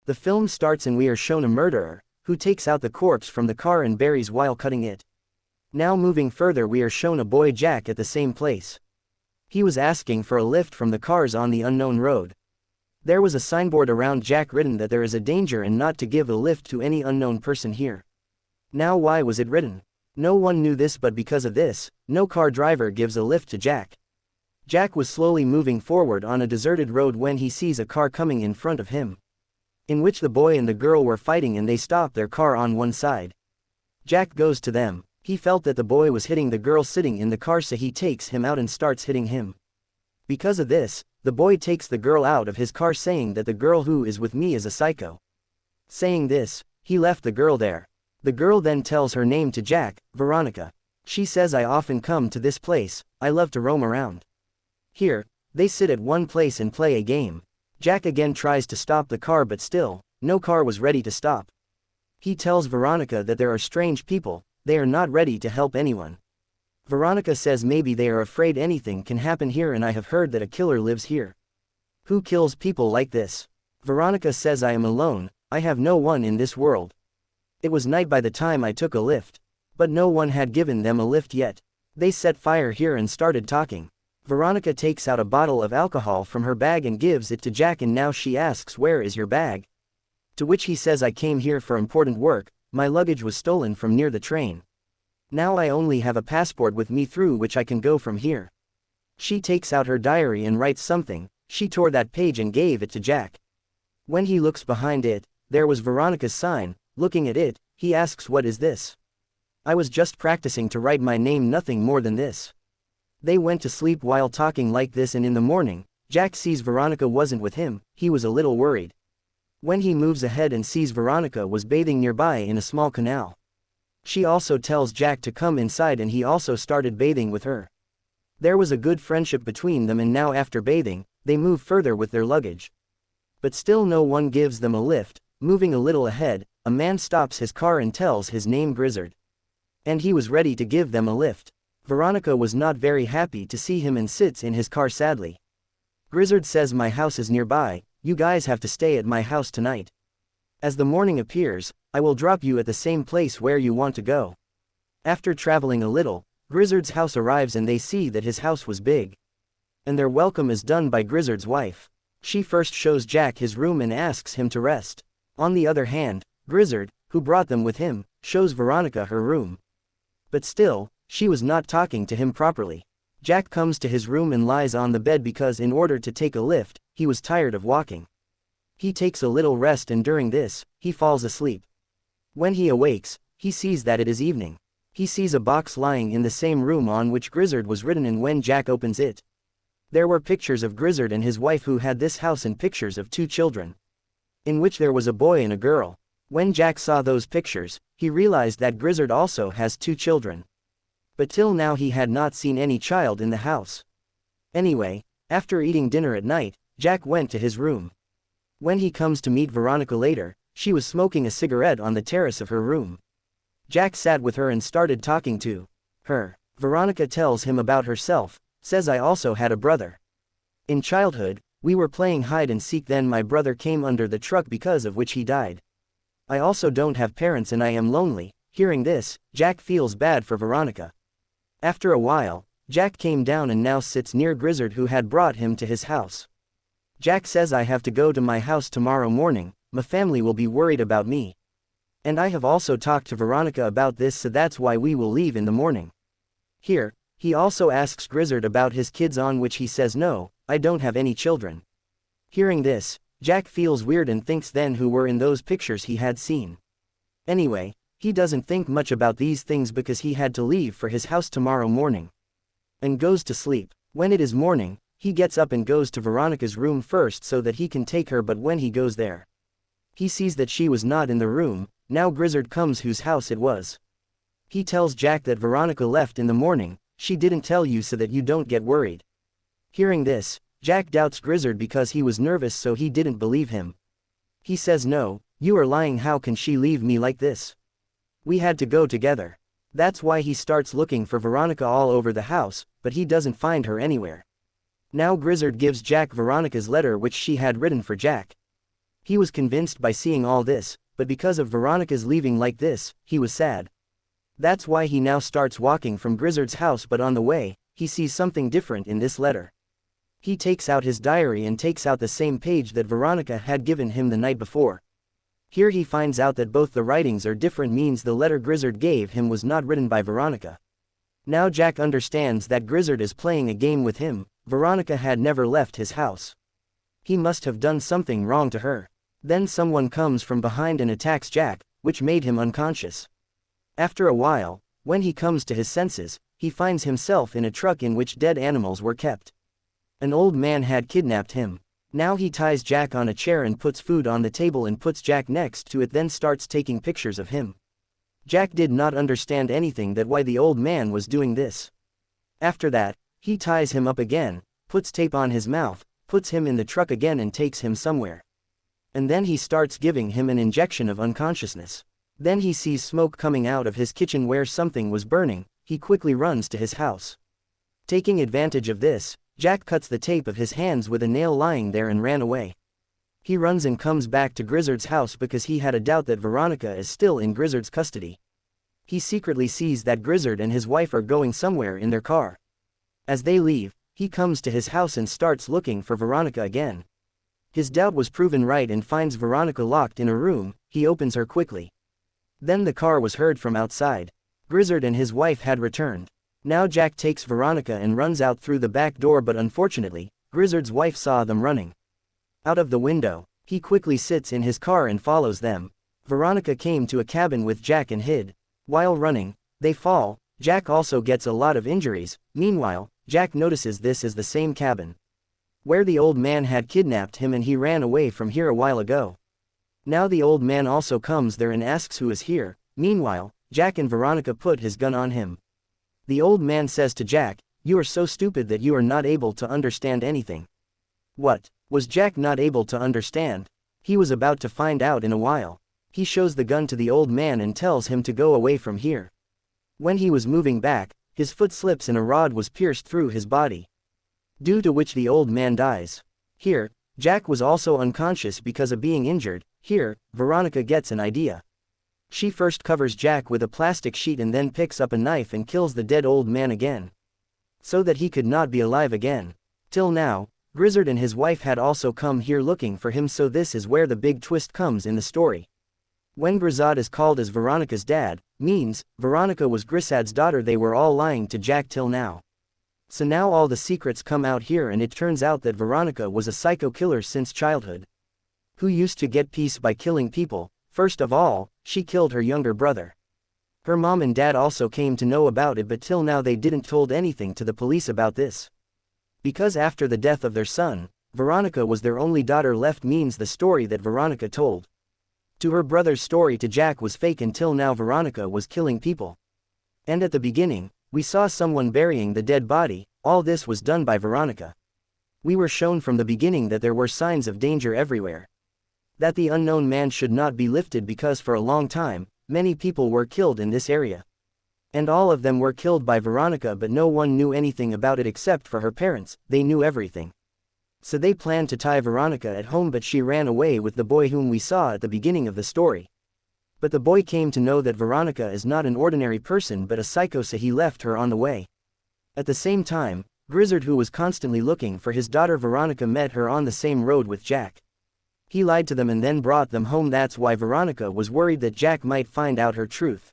The film starts and we are shown a murderer, who takes out the corpse from the car and buries while cutting it. Now moving further we are shown a boy Jack at the same place. He was asking for a lift from the cars on the unknown road. There was a signboard around Jack written that there is a danger and not to give a lift to any unknown person here. Now why was it written? No one knew this, but because of this, no car driver gives a lift to Jack. Jack was slowly moving forward on a deserted road when he sees a car coming in front of him, in which the boy and the girl were fighting, and they stop their car on one side. Jack goes to them. He felt that the boy was hitting the girl sitting in the car, so he takes him out and starts hitting him. Because of this, the boy takes the girl out of his car, saying that the girl who is with me is a psycho. Saying this, he left the girl there. The girl then tells her name to Jack, Veronica. She says, I often come to this place, I love to roam around. Here, they sit at one place and play a game. Jack again tries to stop the car, but still, no car was ready to stop. He tells Veronica that there are strange people, they are not ready to help anyone. Veronica says maybe they are afraid anything can happen here, and I have heard that a killer lives here. Who kills people like this? Veronica says, I am alone, I have no one in this world. It was night by the time I took a lift. But no one had given them a lift yet. They set fire here and started talking. Veronica takes out a bottle of alcohol from her bag and gives it to Jack, and now she asks, where is your bag? To which he says, I came here for important work, my luggage was stolen from near the train. Now I only have a passport with me through which I can go from here. She takes out her diary and writes something. She tore that page and gave it to Jack. When he looks behind it, there was Veronica's sign. Looking at it, he asks, what is this? I was just practicing to write my name, nothing more than this. They went to sleep while talking like this, and in the morning, Jack sees Veronica wasn't with him. He was a little worried. When he moves ahead and sees Veronica was bathing nearby in a small canal. She also tells Jack to come inside, and he also started bathing with her. There was a good friendship between them, and now after bathing, they move further with their luggage. But still no one gives them a lift. Moving a little ahead, a man stops his car and tells his name Grizzard. And he was ready to give them a lift. Veronica was not very happy to see him and sits in his car sadly. Grizzard says, my house is nearby, you guys have to stay at my house tonight. As the morning appears, I will drop you at the same place where you want to go. After traveling a little, Grizzard's house arrives and they see that his house was big. And their welcome is done by Grizzard's wife. She first shows Jack his room and asks him to rest. On the other hand, Grizzard, who brought them with him, shows Veronica her room. But still, she was not talking to him properly. Jack comes to his room and lies on the bed because in order to take a lift, he was tired of walking. He takes a little rest, and during this, he falls asleep. When he awakes, he sees that it is evening. He sees a box lying in the same room on which Grizzard was written, and when Jack opens it, there were pictures of Grizzard and his wife who had this house and pictures of 2 children, in which there was a boy and a girl. When Jack saw those pictures, he realized that Grizzard also has 2 children. But till now he had not seen any child in the house. Anyway, after eating dinner at night, Jack went to his room. When he comes to meet Veronica later, she was smoking a cigarette on the terrace of her room. Jack sat with her and started talking to her. Veronica tells him about herself, says, I also had a brother. In childhood, we were playing hide and seek, then my brother came under the truck because of which he died. I also don't have parents and I am lonely. Hearing this, Jack feels bad for Veronica. After a while, Jack came down and now sits near Grizzard, who had brought him to his house. Jack says, I have to go to my house tomorrow morning, my family will be worried about me. And I have also talked to Veronica about this, so that's why we will leave in the morning. Here, he also asks Grizzard about his kids, on which he says, no, I don't have any children. Hearing this, Jack feels weird and thinks then who were in those pictures he had seen. Anyway, he doesn't think much about these things because he had to leave for his house tomorrow morning. And goes to sleep. When it is morning, he gets up and goes to Veronica's room first so that he can take her, but when he goes there, he sees that she was not in the room. Now Grizzard comes whose house it was. He tells Jack that Veronica left in the morning, she didn't tell you so that you don't get worried. Hearing this, Jack doubts Grizzard because he was nervous, so he didn't believe him. He says, no, you are lying, how can she leave me like this? We had to go together. That's why he starts looking for Veronica all over the house, but he doesn't find her anywhere. Now Grizzard gives Jack Veronica's letter which she had written for Jack. He was convinced by seeing all this, but because of Veronica's leaving like this, he was sad. That's why he now starts walking from Grizzard's house, but on the way, he sees something different in this letter. He takes out his diary and takes out the same page that Veronica had given him the night before. Here he finds out that both the writings are different, means the letter Grizzard gave him was not written by Veronica. Now Jack understands that Grizzard is playing a game with him. Veronica had never left his house. He must have done something wrong to her. Then someone comes from behind and attacks Jack, which made him unconscious. After a while, when he comes to his senses, he finds himself in a truck in which dead animals were kept. An old man had kidnapped him. Now he ties Jack on a chair and puts food on the table and puts Jack next to it, then starts taking pictures of him. Jack did not understand anything that why the old man was doing this. After that, he ties him up again, puts tape on his mouth, puts him in the truck again and takes him somewhere. And then he starts giving him an injection of unconsciousness. Then he sees smoke coming out of his kitchen where something was burning. He quickly runs to his house. Taking advantage of this, Jack cuts the tape of his hands with a nail lying there and ran away. He runs and comes back to Grizzard's house because he had a doubt that Veronica is still in Grizzard's custody. He secretly sees that Grizzard and his wife are going somewhere in their car. As they leave, he comes to his house and starts looking for Veronica again. His doubt was proven right and finds Veronica locked in a room. He opens her quickly. Then the car was heard from outside. Grizzard and his wife had returned. Now Jack takes Veronica and runs out through the back door, but unfortunately, Grizzard's wife saw them running. Out of the window, he quickly sits in his car and follows them. Veronica came to a cabin with Jack and hid. While running, they fall. Jack also gets a lot of injuries. Meanwhile, Jack notices this is the same cabin where the old man had kidnapped him, and he ran away from here a while ago. Now the old man also comes there and asks who is here. Meanwhile, Jack and Veronica put his gun on him. The old man says to Jack, "You are so stupid that you are not able to understand anything." What was Jack not able to understand? He was about to find out in a while. He shows the gun to the old man and tells him to go away from here. When he was moving back, his foot slips and a rod was pierced through his body, due to which the old man dies. Here, Jack was also unconscious because of being injured. Here, Veronica gets an idea. She first covers Jack with a plastic sheet and then picks up a knife and kills the dead old man again, so that he could not be alive again. Till now, Grizzard and his wife had also come here looking for him, so this is where the big twist comes in the story. When Grizzard is called as Veronica's dad, means Veronica was Grizzard's daughter. They were all lying to Jack till now. So now all the secrets come out here, and it turns out that Veronica was a psycho killer since childhood, who used to get peace by killing people. First of all, she killed her younger brother. Her mom and dad also came to know about it, but till now they didn't told anything to the police about this. Because after the death of their son, Veronica was their only daughter left, means the story that Veronica told to her brother's story to Jack was fake until now Veronica was killing people. And at the beginning, we saw someone burying the dead body. All this was done by Veronica. We were shown from the beginning that there were signs of danger everywhere, that the unknown man should not be lifted because for a long time, many people were killed in this area. And all of them were killed by Veronica, but no one knew anything about it except for her parents. They knew everything. So they planned to tie Veronica at home, but she ran away with the boy whom we saw at the beginning of the story. But the boy came to know that Veronica is not an ordinary person but a psycho, so he left her on the way. At the same time, Grizzard, who was constantly looking for his daughter Veronica, met her on the same road with Jack. He lied to them and then brought them home. That's why Veronica was worried that Jack might find out her truth.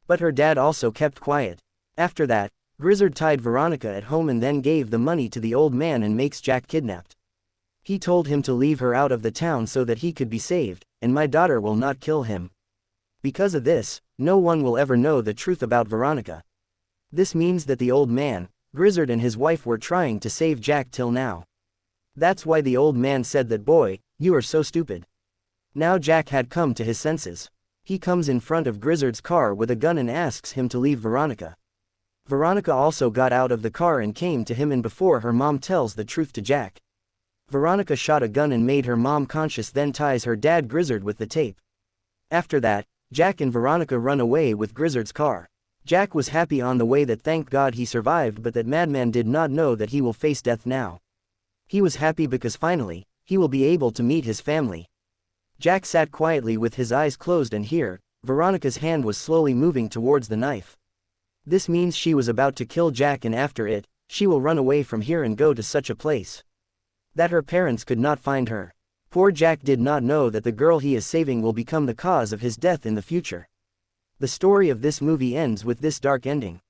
But her dad also kept quiet. After that, Grizzard tied Veronica at home and then gave the money to the old man and makes Jack kidnapped. He told him to leave her out of the town so that he could be saved, and my daughter will not kill him. Because of this, no one will ever know the truth about Veronica. This means that the old man, Grizzard, and his wife were trying to save Jack till now. That's why the old man said that, "Boy, you are so stupid." Now Jack had come to his senses. He comes in front of Grizzard's car with a gun and asks him to leave Veronica. Veronica also got out of the car and came to him, and before her mom tells the truth to Jack, Veronica shot a gun and made her mom conscious, then ties her dad Grizzard with the tape. After that, Jack and Veronica run away with Grizzard's car. Jack was happy on the way that thank God he survived, but that madman did not know that he will face death now. He was happy because finally, he will be able to meet his family. Jack sat quietly with his eyes closed, and here, Veronica's hand was slowly moving towards the knife. This means she was about to kill Jack, and after it, she will run away from here and go to such a place that her parents could not find her. Poor Jack did not know that the girl he is saving will become the cause of his death in the future. The story of this movie ends with this dark ending.